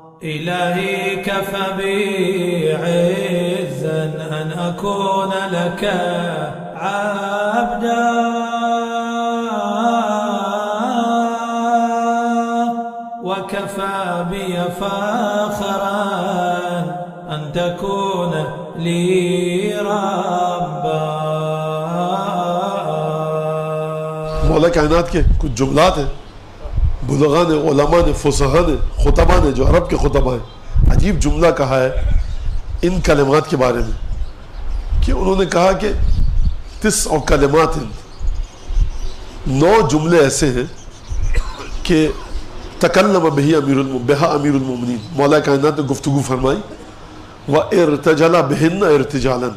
إلهي كفى بي عزا أن أكون لك عبدا وكفى بي فخرا أن تكون لي ربا. مولا کائنات کے کچھ جملات ہیں بلغاء نے، علماء نے، فصحاء نے، خطباء نے، جو عرب کے خطباء ہیں، عجیب جملہ کہا ہے ان کلمات کے بارے میں کہ انہوں نے کہا کہ 9 کلمات ہیں، 9 جملے ایسے ہیں کہ تکلم بہا امیر المومنین، مولا کائنات نے گفتگو فرمائی، وَارتجل بہن ارتجالا،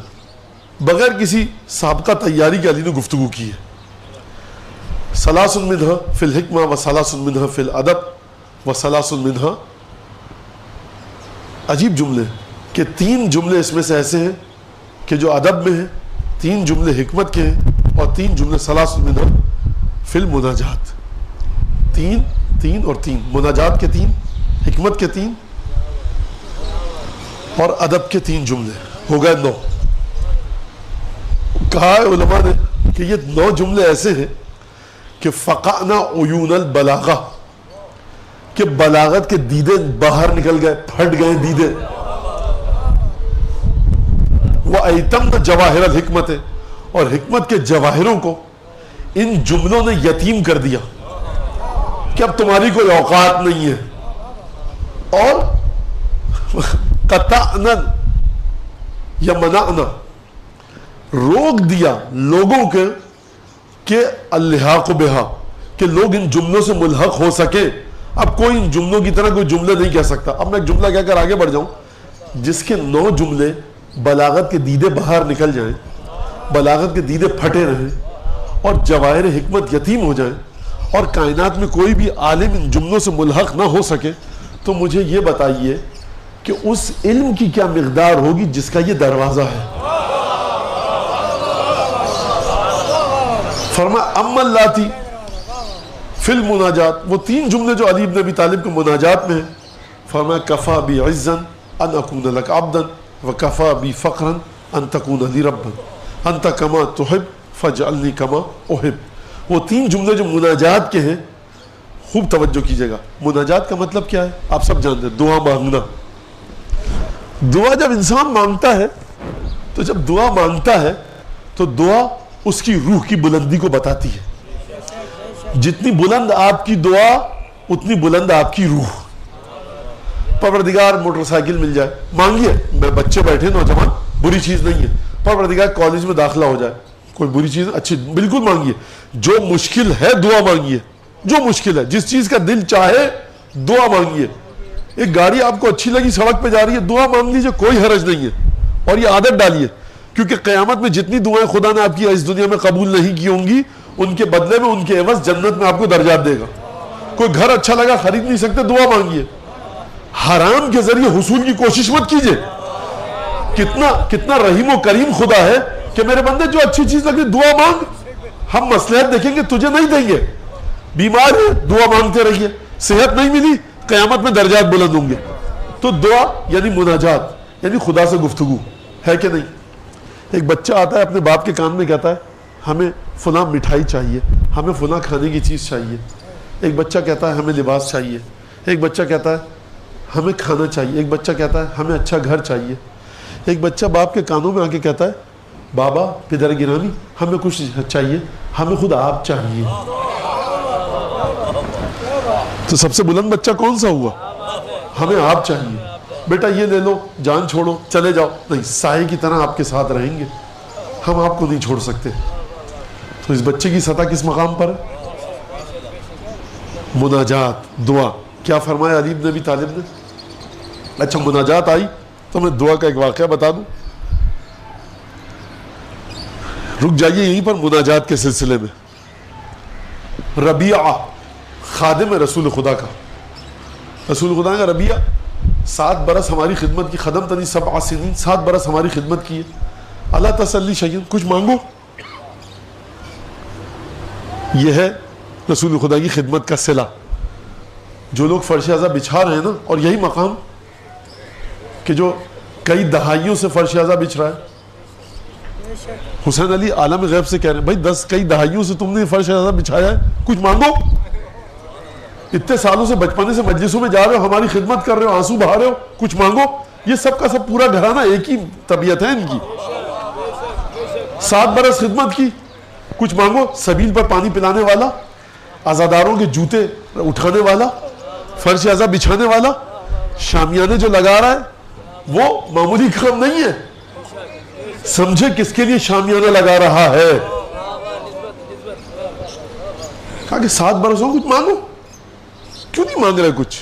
بغیر کسی سابقہ تیاری کے علی نے گفتگو کی ہے. ثلاث منہا فی الحکمہ وثلاث منہا فی الادب وثلاث منہا، عجیب جملے کہ 3 جملے اس میں سے ایسے ہیں کہ جو ادب میں ہیں، 3 جملے حکمت کے ہیں، اور 3 جملے ثلاث منہا فی المناجات. 3 اور 3 مناجات کے 3، حکمت کے 3 اور ادب کے 3 جملے ہو گئے 9. کہا ہے علماء نے کہ یہ 9 جملے ایسے ہیں کہ فقعنا عیون البلاغہ، کہ بلاغت کے دیدے باہر نکل گئے، پھٹ گئے دیدے. وَأَيْتَمْنَ جَوَاهِرَ الْحِكْمَةِ، اور حکمت کے جواہروں کو ان جملوں نے یتیم کر دیا کہ اب تمہاری کوئی اوقات نہیں ہے. اور قطعنا یا منعنا، روک دیا لوگوں کے کہ اللحاق بہا، کہ لوگ ان جملوں سے ملحق ہو سکے. اب کوئی ان جملوں کی طرح کوئی جملے نہیں کہہ سکتا. اب میں ایک جملہ کہہ کر آگے بڑھ جاؤں جس کے 9 جملے بلاغت کے دیدے باہر نکل جائیں، بلاغت کے دیدے پھٹے رہیں اور جواہر حکمت یتیم ہو جائیں، اور کائنات میں کوئی بھی عالم ان جملوں سے ملحق نہ ہو سکے، تو مجھے یہ بتائیے کہ اس علم کی کیا مقدار ہوگی جس کا یہ دروازہ ہے. فرمایا اما اللاتی فی المناجات، وہ 3 جملے جو علی بن ابی طالب کے مناجات میں ہیں، فرمایا کفا بی عزا ان اکون لک عبدا وکفا بی فقرا ان تکون لی ربا انت کما تحب فاجعلنی کما احب. وہ 3 جملے جو مناجات کے ہیں، خوب توجہ کیجئے گا. مناجات کا مطلب کیا ہے آپ سب جانتے ہیں، دعا مانگنا. دعا جب انسان مانگتا ہے، تو جب دعا مانگتا ہے تو دعا اس کی روح کی بلندی کو بتاتی ہے. جتنی بلند آپ کی دعا اتنی بلند آپ کی روح. پروردگار موٹر سائیکل مل جائے، مانگیے. میں بچے بیٹھے نوجوان، بری چیز نہیں ہے. پروردگار کالج میں داخلہ ہو جائے، کوئی بری چیز اچھی، بالکل مانگیے. جو مشکل ہے دعا مانگیے، جو مشکل ہے، جس چیز کا دل چاہے دعا مانگیے. ایک گاڑی آپ کو اچھی لگی، سڑک پہ جا رہی ہے، دعا مانگ لیجیے، کوئی حرج نہیں ہے. اور یہ عادت ڈالیے، کیونکہ قیامت میں جتنی دعائیں خدا نے آپ کی اس دنیا میں قبول نہیں کی ہوں گی، ان کے بدلے میں ان کے عوض جنت میں آپ کو درجات دے گا. کوئی گھر اچھا لگا، خرید نہیں سکتے، دعا مانگیے. حرام کے ذریعے حصول کی کوشش مت کیجیے. کتنا رحیم و کریم خدا ہے کہ میرے بندے جو اچھی چیز لگی دعا مانگ، ہم مصلحت دیکھیں گے، تجھے نہیں دیں گے. بیمار ہے دعا مانگتے رہیے، صحت نہیں ملی، قیامت میں درجات بلند ہوں گے. تو دعا یعنی مناجات، یعنی خدا سے گفتگو ہے کہ نہیں. ایک بچہ آتا ہے اپنے باپ کے کان میں کہتا ہے ہمیں فلاں مٹھائی چاہیے، ہمیں فلاں کھانے کی چیز چاہیے. ایک بچہ کہتا ہے ہمیں لباس چاہیے. ایک بچہ کہتا ہے ہمیں کھانا چاہیے. ایک بچہ کہتا ہے ہمیں اچھا گھر چاہیے. ایک بچہ باپ کے کانوں میں آ کے کہتا ہے بابا پدر گرامی ہمیں کچھ چاہیے، ہمیں خود آپ چاہیے. تو سب سے بلند بچہ کون سا ہوا؟ ہمیں آپ چاہیے. بیٹا یہ لے لو، جان چھوڑو، چلے جاؤ. نہیں، سائے کی طرح آپ کے ساتھ رہیں گے، ہم آپ کو نہیں چھوڑ سکتے. تو اس بچے کی سطح کس مقام پر ہے؟ مناجات، دعا. کیا فرمایا علی بن ابی طالب نے؟ اچھا مناجات آئی تو میں دعا کا ایک واقعہ بتا دوں. رک جائیے یہیں پر مناجات کے سلسلے میں. ربیعہ خادم رسول خدا کا، رسول خدا کا ربیعہ 7 برس ہماری خدمت کی. خدم تنی 7 سنین، 7 برس ہماری خدمت کی ہے. اللہ تسلی شیئن، کچھ مانگو. یہ ہے رسول خدا کی خدمت کا صلہ. جو لوگ فرش اعظم بچھا رہے ہیں نا، اور یہی مقام کہ جو کئی دہائیوں سے فرش اعظم بچھ رہا ہے، حسین علی عالم غیب سے کہہ رہے ہیں بھائی کئی دہائیوں سے تم نے فرش اعظم بچھایا ہے، کچھ مانگو. اتنے سالوں سے بچپنے سے مجلسوں میں جا رہے ہو، ہماری خدمت کر رہے ہو، آنسو بہا رہے ہو، کچھ مانگو. یہ سب کا سب پورا گھرانہ ایک ہی طبیعت ہے ان کی. 7 برس خدمت کی، کچھ مانگو. سبیل پر پانی پلانے والا، عزاداروں کے جوتے اٹھانے والا، فرش اعظم بچھانے والا، شامیانے جو لگا رہا ہے وہ معمولی کام نہیں ہے. سمجھے کس کے لیے شامیانہ لگا رہا ہے. کہا کہ 7 برسوں کچھ مانگو. کیوں نہیں مانگ رہے کچھ؟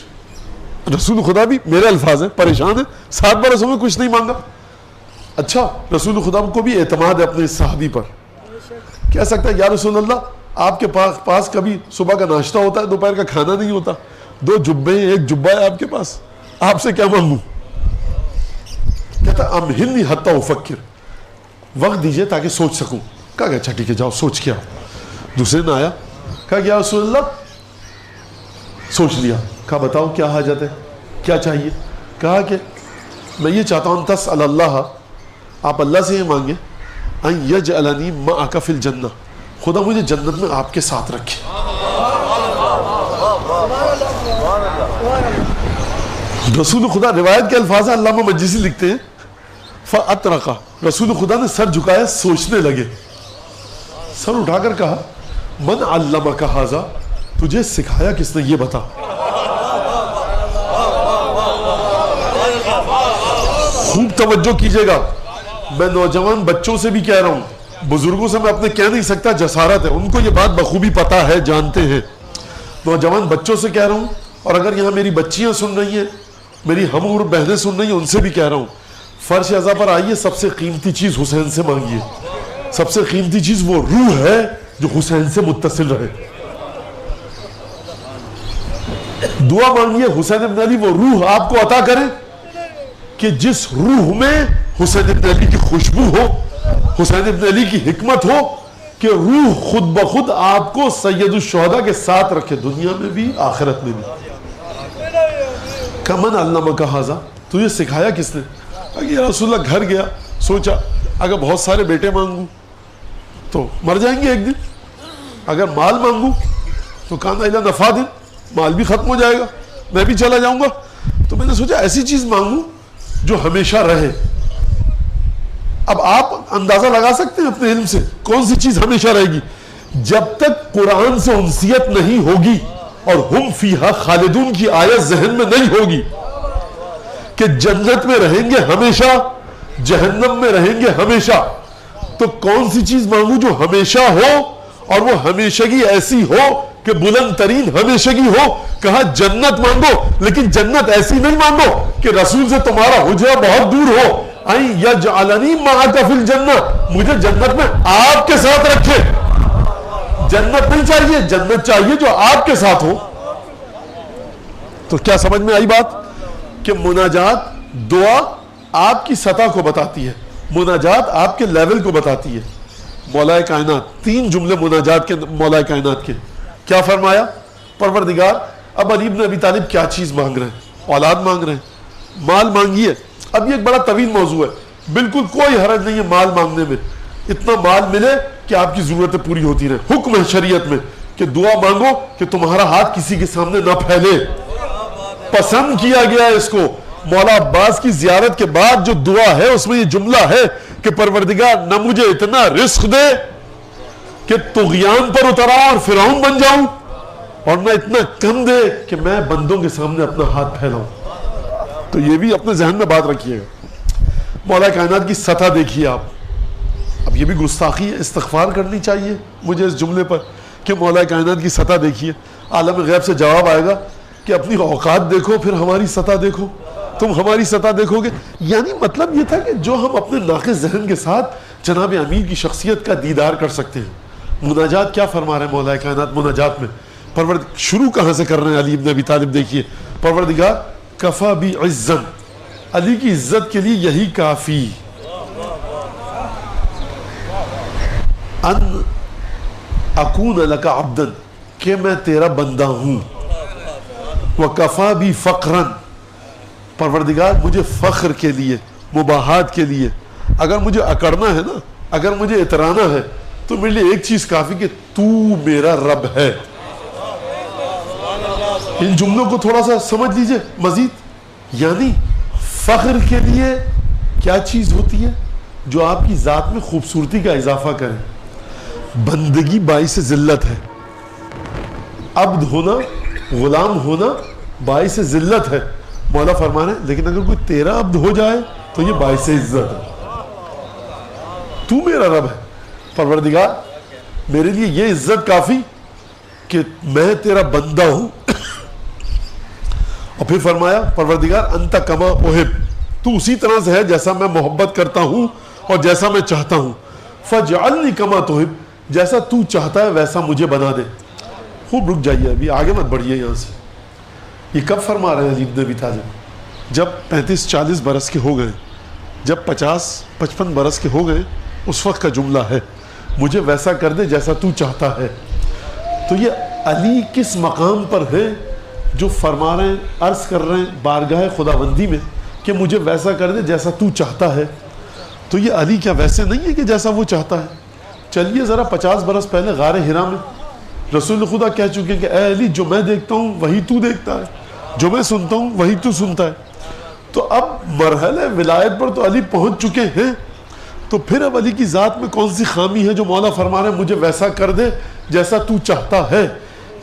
رسول خدا بھی، میرے الفاظ ہیں، پریشان ہیں، 7 برسوں میں کچھ نہیں مانگا. اچھا رسول خدا کو بھی اعتماد ہے اپنے صحابی پر. کہہ سکتا ہے یا رسول اللہ آپ کے پاس کبھی صبح کا ناشتہ ہوتا ہے، دوپہر کا کھانا نہیں ہوتا، 2 جبے ہیں، 1 جبہ ہے آپ کے پاس، آپ سے کیا مانگوں؟ کہتا امہلنی حتی افکر، وقت دیجئے تاکہ سوچ سکوں. کہا کہ اچھا ٹھیک ہے جاؤ سوچ کے آؤ. دوسرے نے آیا، کہا کہ یا رسول اللہ سوچ لیا. کہا بتاؤ کیا حاجت ہے، کیا چاہیے؟ کہا کہ میں یہ چاہتا ہوں تسأل اللہ، آپ اللہ سے یہ مانگے، ان یجعلنی معک فی الجنہ، خدا مجھے جنت میں آپ کے ساتھ رکھے. رسول خدا، روایت کے الفاظ ہیں، علامہ مجلسی لکھتے ہیں فاطرقا، رسول خدا نے سر جھکایا، سوچنے لگے. سر اٹھا کر کہا من علمک ھذا، تجھے سکھایا کس نے، یہ بتا. خوب توجہ کیجئے گا، میں نوجوان بچوں سے بھی کہہ رہا ہوں، بزرگوں سے میں اپنے کہہ نہیں سکتا، جسارت ہے، ان کو یہ بات بخوبی پتہ ہے، جانتے ہیں. نوجوان بچوں سے کہہ رہا ہوں، اور اگر یہاں میری بچیاں سن رہی ہیں، میری ہم عمر بہنیں سن رہی ہیں، ان سے بھی کہہ رہا ہوں، فرش اعظم پر آئیے، سب سے قیمتی چیز حسین سے مانگیے. سب سے قیمتی چیز وہ روح ہے جو حسین سے متصل رہے. دعا مانگیے حسین ابن علی وہ روح آپ کو عطا کرے کہ جس روح میں حسین ابن علی کی خوشبو ہو، حسین ابن علی کی حکمت ہو، کہ روح خود بخود آپ کو سید الشہداء کے ساتھ رکھے، دنیا میں بھی آخرت میں بھی. کمن علمک ھذا، تجھے سکھایا کس نے؟ اگر یا رسول اللہ گھر گیا، سوچا اگر بہت سارے بیٹے مانگوں تو مر جائیں گے ایک دن، اگر مال مانگوں تو کانا الا نفادن، مال بھی ختم ہو جائے گا، میں بھی چلا جاؤں گا. تو میں نے سوچا ایسی چیز مانگوں جو ہمیشہ رہے. اب آپ اندازہ لگا سکتے ہیں اپنے علم سے کون سی چیز ہمیشہ رہے گی؟ جب تک قرآن سے انسیت نہیں ہوگی اور ہم فیہا خالدون کی آیت ذہن میں نہیں ہوگی کہ جنت میں رہیں گے ہمیشہ، جہنم میں رہیں گے ہمیشہ، تو کون سی چیز مانگوں جو ہمیشہ ہو اور وہ ہمیشگی ایسی ہو کہ بلند ترین ہمیشگی ہو؟ کہا جنت مانگو، لیکن جنت ایسی نہیں مانگو کہ رسول سے تمہارا حجرہ بہت دور ہو. این یجعلنی معک فی الجنہ، مجھے جنت میں آپ کے ساتھ رکھے. جنت نہیں چاہیے، جنت چاہیے جو آپ کے ساتھ ہو. تو کیا سمجھ میں آئی بات کہ مناجات دعا آپ کی سطح کو بتاتی ہے، مناجات آپ کے لیول کو بتاتی ہے. مولا کائنات 3 جملے مناجات کے، مولا کائنات کے کیا فرمایا؟ پروردگار اب علی بن ابی طالب کیا چیز مانگ رہے ہیں؟ اولاد مانگ رہے ہیں، مال مانگیے. اب یہ ایک بڑا طویل موضوع ہے، بالکل کوئی حرج نہیں ہے مال مانگنے میں، اتنا مال ملے کہ آپ کی ضرورتیں پوری ہوتی رہیں. حکم ہے شریعت میں کہ دعا مانگو کہ تمہارا ہاتھ کسی کے سامنے نہ پھیلے. پسند کیا گیا ہے اس کو. مولا عباس کی زیارت کے بعد جو دعا ہے اس میں یہ جملہ ہے کہ پروردگار نہ مجھے اتنا رزق دے کہ طغیان پر اترا اور فرعون بن جاؤں، اور نہ اتنا کم دے کہ میں بندوں کے سامنے اپنا ہاتھ پھیلاؤں. تو یہ بھی اپنے ذہن میں بات رکھیے گا. مولا کائنات کی سطح دیکھیے آپ. اب یہ بھی گستاخی ہے، استغفار کرنی چاہیے مجھے اس جملے پر کہ مولا کائنات کی سطح دیکھیے. عالم غیب سے جواب آئے گا کہ اپنی اوقات دیکھو پھر ہماری سطح دیکھو، تم ہماری سطح دیکھو گے. یعنی مطلب یہ تھا کہ جو ہم اپنے ناقص ذہن کے ساتھ جناب امیر کی شخصیت کا دیدار کر سکتے ہیں. مناجات کیا فرما رہے ہیں مولا کائنات مناجات میں؟ شروع کہاں سے کر رہے ہیں علی بن ابی طالب؟ دیکھیے پروردگار کفا بی عزن، علی کی عزت کے لیے یہی کافی، ان اکون لک عبدن، کہ میں تیرا بندہ ہوں. وَكَفَى بِي فَقْرًا، پروردگار مجھے فخر کے لیے، مباحات کے لیے، اگر مجھے اکڑنا ہے نا، اگر مجھے اترانا ہے تو میرے لیے ایک چیز کافی کہ تو میرا رب ہے. ان جملوں کو تھوڑا سا سمجھ لیجئے مزید. یعنی فخر کے لیے کیا چیز ہوتی ہے جو آپ کی ذات میں خوبصورتی کا اضافہ کرے؟ بندگی باعث ذلت ہے، عبد ہونا، غلام ہونا باعث ذلت ہے. مولا فرما رہے ہیں لیکن اگر کوئی تیرا عبد ہو جائے تو یہ باعث عزت ہے. تو میرا رب ہے پروردگار، میرے لیے یہ عزت کافی کہ میں تیرا بندہ ہوں. اور پھر فرمایا پروردگار انت کما احب، تو اسی طرح سے ہے جیسا میں محبت کرتا ہوں اور جیسا میں چاہتا ہوں. فجعلنی کما تحب، جیسا تو چاہتا ہے ویسا مجھے بنا دے. خوب رک جائیے، ابھی آگے مت بڑھیے یہاں سے. یہ کب فرما رہے ہیں علی بن ابی طالب؟ جب 35-40 برس کے ہو گئے، جب 50-55 برس کے ہو گئے، اس وقت کا جملہ ہے مجھے ویسا کر دے جیسا تو چاہتا ہے. تو یہ علی کس مقام پر ہے جو فرما رہے ہیں، عرض کر رہے ہیں بارگاہ خداوندی میں کہ مجھے ویسا کر دے جیسا تو چاہتا ہے. تو یہ علی کیا ویسے نہیں ہے کہ جیسا وہ چاہتا ہے؟ چلیے ذرا 50 برس پہلے غار حرا میں رسول خدا کہہ چکے کہ اے علی جو میں دیکھتا ہوں وہی تو دیکھتا ہے، جو میں سنتا ہوں وہی تو سنتا ہے. تو اب مرحلہ ولایت پر تو علی پہنچ چکے ہیں، تو پھر اب علی کی ذات میں کون سی خامی ہے جو مولا فرما رہے ہیں مجھے ویسا کر دے جیسا تو چاہتا ہے؟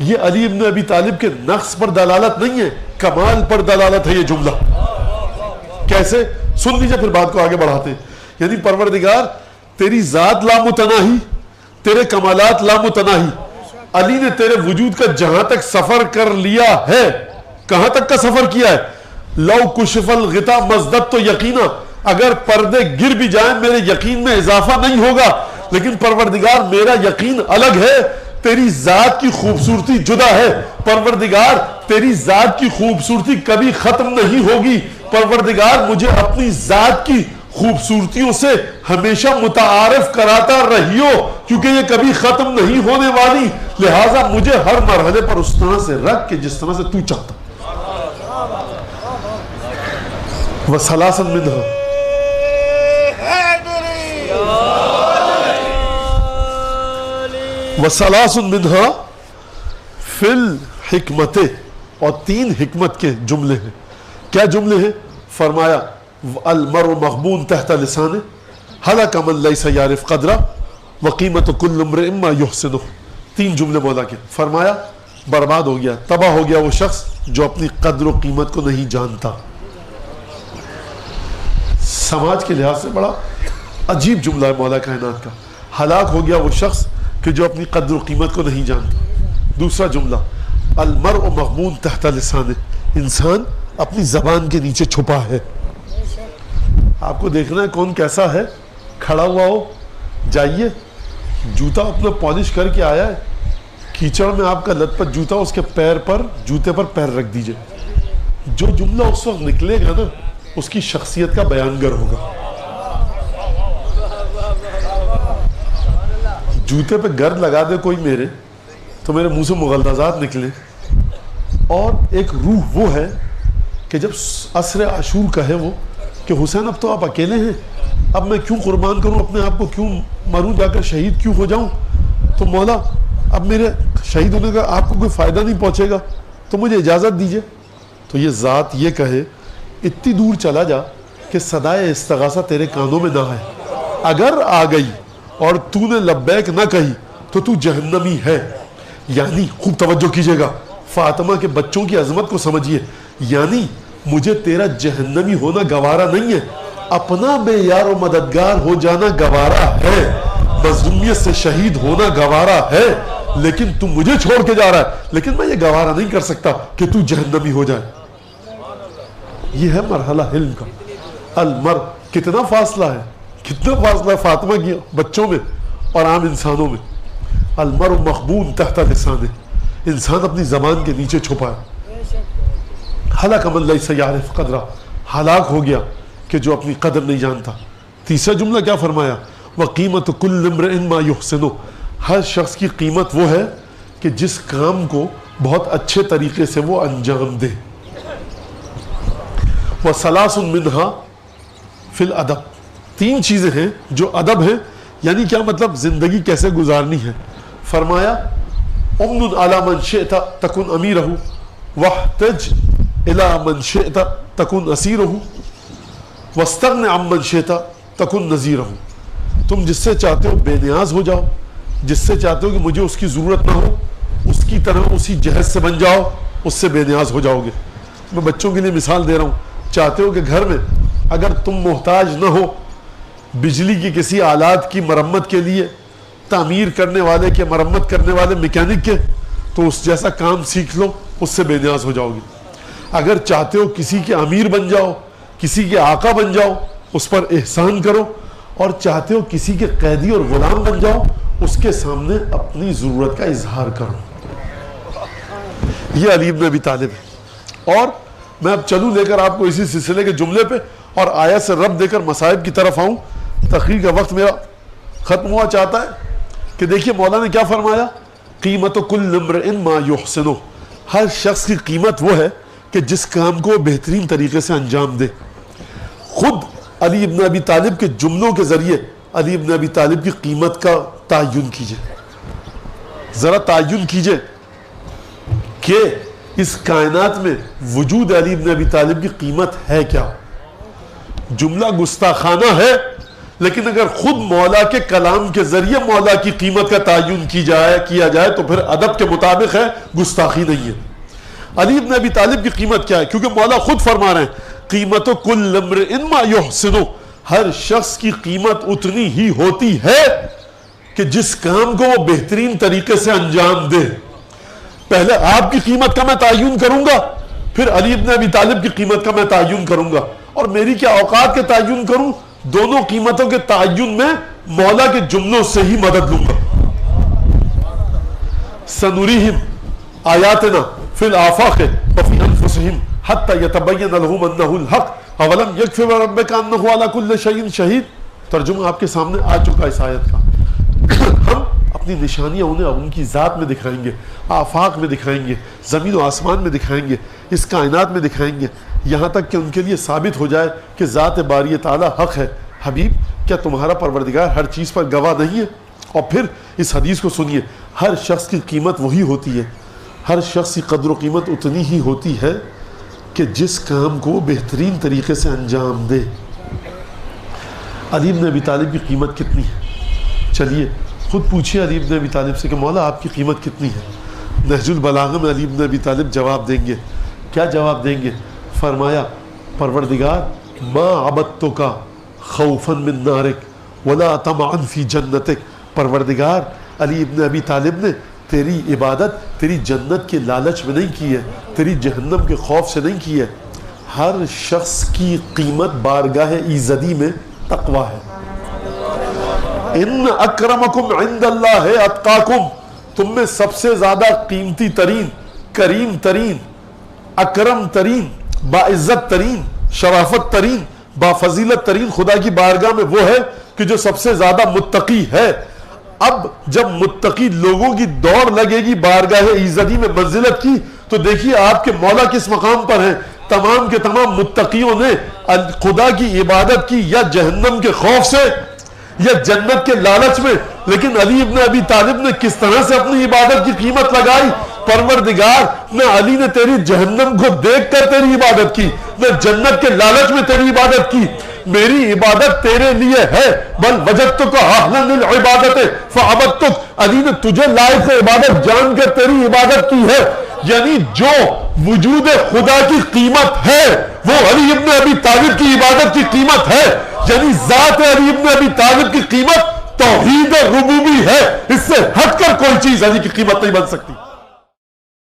یہ علی ابن ابی طالب کے نقص پر دلالت نہیں ہے، کمال پر دلالت ہے یہ جملہ. کیسے؟ سن لیجئے پھر بات کو آگے بڑھاتے ہیں. یعنی پروردگار تیری ذات لامتناہی، تیرے کمالات لامتناہی. علی نے تیرے وجود کا جہاں تک سفر کر لیا ہے، کہاں تک کا سفر کیا ہے؟ لو کشف الغطا مزدد تو یقینا، اگر پردے گر بھی جائیں میرے یقین میں اضافہ نہیں ہوگا. لیکن پروردگار میرا یقین الگ ہے، تیری ذات کی خوبصورتی جدا ہے. پروردگار تیری ذات کی خوبصورتی کبھی ختم نہیں ہوگی. پروردگار مجھے اپنی ذات کی خوبصورتیوں سے ہمیشہ متعارف کراتا رہیو، کیونکہ یہ کبھی ختم نہیں ہونے والی. لہٰذا مجھے ہر مرحلے پر اس طرح سے رکھ کہ جس طرح سے تو چاہتا. وَثَلَاثًا مِنْهَا، وَثَلَاثٌ مِنْهَا فِي الْحِكْمَةِ، اور 3 حکمت کے جملے ہیں. کیا جملے ہیں؟ فرمایا المرء مغبون تحت لسانه، هلك من ليس يعرف قدره، وقیمت كل امرئ ما يحسنه. 3 جملے مولا کے. فرمایا برباد ہو گیا، تباہ ہو گیا وہ شخص جو اپنی قدر و قیمت کو نہیں جانتا. سماج کے لحاظ سے بڑا عجیب جملہ ہے مولا کائنات کا. ہلاک ہو گیا وہ شخص کہ جو اپنی قدر و قیمت کو نہیں جانتا. دوسرا جملہ المرء مغبون تحت لسانه، انسان اپنی زبان کے نیچے چھپا ہے. آپ کو دیکھنا ہے کون کیسا ہے، کھڑا ہوا ہو، جائیے جوتا اپنا پالش کر کے آیا ہے، کیچڑ میں آپ کا لت پت جوتا، اس کے پیر پر، جوتے پر پیر رکھ دیجئے. جو جملہ اس وقت نکلے گا نا اس کی شخصیت کا بیانگر ہوگا. جوتے پہ گرد لگا دے کوئی میرے تو میرے منہ سے مغلظات نکلے. اور ایک روح وہ ہے کہ جب عصر عاشور کہے وہ کہ حسین اب تو آپ اکیلے ہیں، اب میں کیوں قربان کروں اپنے آپ کو، کیوں مروں، جا کر شہید کیوں ہو جاؤں، تو مولا اب میرے شہید ہونے کا آپ کو کوئی فائدہ نہیں پہنچے گا تو مجھے اجازت دیجئے. تو یہ ذات یہ کہے اتنی دور چلا جا کہ صدائے استغاثہ تیرے کانوں میں نہ آئے. اگر آ گئی اور تو نے لبیک نہ کہی تو تو جہنمی ہے. یعنی خوب توجہ کیجئے گا، فاطمہ کے بچوں کی عظمت کو سمجھیے. یعنی مجھے تیرا جہنمی ہونا گوارا نہیں ہے، اپنا بے یار و مددگار ہو جانا گوارا ہے، مظلومیت سے شہید ہونا گوارا ہے، لیکن تو مجھے چھوڑ کے جا رہا ہے. لیکن میں یہ گوارا نہیں کر سکتا کہ تو جہنمی ہو جائے. یہ ہے مرحلہ علم کا. المر، کتنا فاصلہ ہے، کتنا فاصلہ ہے فاطمہ کی بچوں میں اور عام انسانوں میں. المرء مخبون تحت لسانه، انسان اپنی زبان کے نیچے چھپا ہے. ہلاک من لیس یعرف قدرہ، ہلاک ہو گیا کہ جو اپنی قدر نہیں جانتا. تیسرا جملہ کیا فرمایا؟ وقیمت کل امرئ ما یحسنہ، ہر شخص کی قیمت وہ ہے کہ جس کام کو بہت اچھے طریقے سے وہ انجام دے. وَثَلَاثٌ مِّنْهَا فِي الْأَدَبِ, 3 چیزیں ہیں جو ادب ہیں, یعنی کیا مطلب زندگی کیسے گزارنی ہے. فرمایا اُمْنٌ عَلَى مَنْ شِئْتَ تَكُنْ أَمِيرَهُ وَاحْتَجْ إِلَى مَنْ شِئْتَ تَكُنْ أَسِيرَهُ وَاسْتَغْنِ عَمَّنْ شِئْتَ تَكُنْ نَظِيرَهُ. تم جس سے چاہتے ہو بے نیاز ہو جاؤ, جس سے چاہتے ہو کہ مجھے اس کی ضرورت نہ ہو, اس کی طرح اسی جہیز سے بن جاؤ, اس سے بے نیاز ہو جاؤ گے. میں بچوں کے لیے مثال دے رہا ہوں. چاہتے ہو کہ گھر میں اگر تم محتاج نہ ہو بجلی کی کسی آلات کی مرمت کے لیے, تعمیر کرنے والے کے, مرمت کرنے والے میکینک کے, تو اس جیسا کام سیکھ لو, اس سے بے نیاز ہو جاؤ گے. اگر چاہتے ہو کسی کے امیر بن جاؤ, کسی کے آقا بن جاؤ, اس پر احسان کرو, اور چاہتے ہو کسی کے قیدی اور غلام بن جاؤ, اس کے سامنے اپنی ضرورت کا اظہار کرو. یہ علی بن ابی طالب ہے. اور میں اب چلوں لے کر آپ کو اسی سلسلے کے جملے پہ, اور آیت سے رب دے کر مصائب کی طرف آؤں. تقریر کا وقت میرا ختم ہوا چاہتا ہے کہ دیکھیے مولا نے کیا فرمایا, قیمت کل امرئ ما یحسنہ, ہر شخص کی قیمت وہ ہے کہ جس کام کو بہترین طریقے سے انجام دے. خود علی ابن ابی طالب کے جملوں کے ذریعے علی ابن ابی طالب کی قیمت کا تعین کیجئے. ذرا تعین کیجئے کہ اس کائنات میں وجود علی ابن ابی طالب کی قیمت ہے کیا. جملہ گستاخانہ ہے, لیکن اگر خود مولا کے کلام کے ذریعے مولا کی قیمت کا تعین کیا جائے تو پھر ادب کے مطابق ہے, گستاخی نہیں ہے. علی ابن ابی طالب کی قیمت کیا ہے, کیونکہ مولا خود فرما رہے ہیں قیمت کل امرئ ما یحسنہ, ہر شخص کی قیمت اتنی ہی ہوتی ہے کہ جس کام کو وہ بہترین طریقے سے انجام دے. پہلے آپ کی قیمت کا میں تعین کروں گا, پھر علی ابن ابی طالب کی قیمت کا میں تعین کروں گا, اور میری کیا اوقات کے تعین کروں, دونوں قیمتوں کے تعین میں مولا کے جملوں سے ہی مدد لوں گا. سنریہم آیاتنا فی الآفاق وفی انفسہم حتی یتبین لہم انہ الحق اولم یکفی بربک انہ علی کل شیء شہید. ترجمہ آپ کے سامنے آ چکا اس آیت کا. ہم اپنی نشانیاں انہیں ان کی ذات میں دکھائیں گے, آفاق میں دکھائیں گے, زمین و آسمان میں دکھائیں گے, اس کائنات میں دکھائیں گے, یہاں تک کہ ان کے لیے ثابت ہو جائے کہ ذات باری تعالیٰ حق ہے. حبیب, کیا تمہارا پروردگار ہر چیز پر گواہ نہیں ہے؟ اور پھر اس حدیث کو سنیے, ہر شخص کی قیمت وہی ہوتی ہے, ہر شخص کی قدر و قیمت اتنی ہی ہوتی ہے کہ جس کام کو بہترین طریقے سے انجام دے. علی بن ابی طالب کی قیمت کتنی ہے؟ چلیے خود پوچھیے علی بن ابی طالب سے کہ مولا آپ کی قیمت کتنی ہے. نہج البلاغہ میں علی بن ابی طالب جواب دیں گے. کیا جواب دیں گے؟ فرمایا پروردگار ما عبدتک خوفا من نارک ولا طمعا فی جنتک. پروردگار علی بن ابی طالب نے تیری عبادت تیری جنت کے لالچ میں نہیں کی ہے, تیری جہنم کے خوف سے نہیں کی ہے. ہر شخص کی قیمت بارگاہ ایزدی میں تقوی ہے. ان اکرمکم عند اللہ اتقاکم, تم میں سب سے زیادہ قیمتی ترین, کریم ترین, اکرم ترین, باعزت ترین, شرافت ترین, بافضیلت ترین خدا کی بارگاہ میں وہ ہے کہ جو سب سے زیادہ متقی ہے. اب جب متقی لوگوں کی دوڑ لگے گی بارگاہ ایزدی میں منزلت کی, تو دیکھیے آپ کے مولا کس مقام پر ہیں. تمام کے تمام متقیوں نے خدا کی عبادت کی یا جہنم کے خوف سے یا جنت کے لالچ میں, لیکن علی ابن ابی طالب نے کس طرح سے اپنی عبادت کی قیمت لگائی. پروردگار, نہ علی نے تیری جہنم کو دیکھ کر تیری عبادت کی, نہ جنت کے لالچ میں تیری عبادت کی. میری عبادت تیرے لیے ہے, بل وجدتک اہلا للعبادت فعبدتک. علی نے تجھے لائق عبادت جان کر تیری عبادت کی ہے. یعنی جو وجود خدا کی قیمت ہے وہ علی ابن ابی طالب کی عبادت کی قیمت ہے. یعنی ذات علی ابن ابی طالب کی قیمت توحید ربوبی ہے, اس سے ہٹ کر کوئی چیز علی کی قیمت نہیں بن سکتی.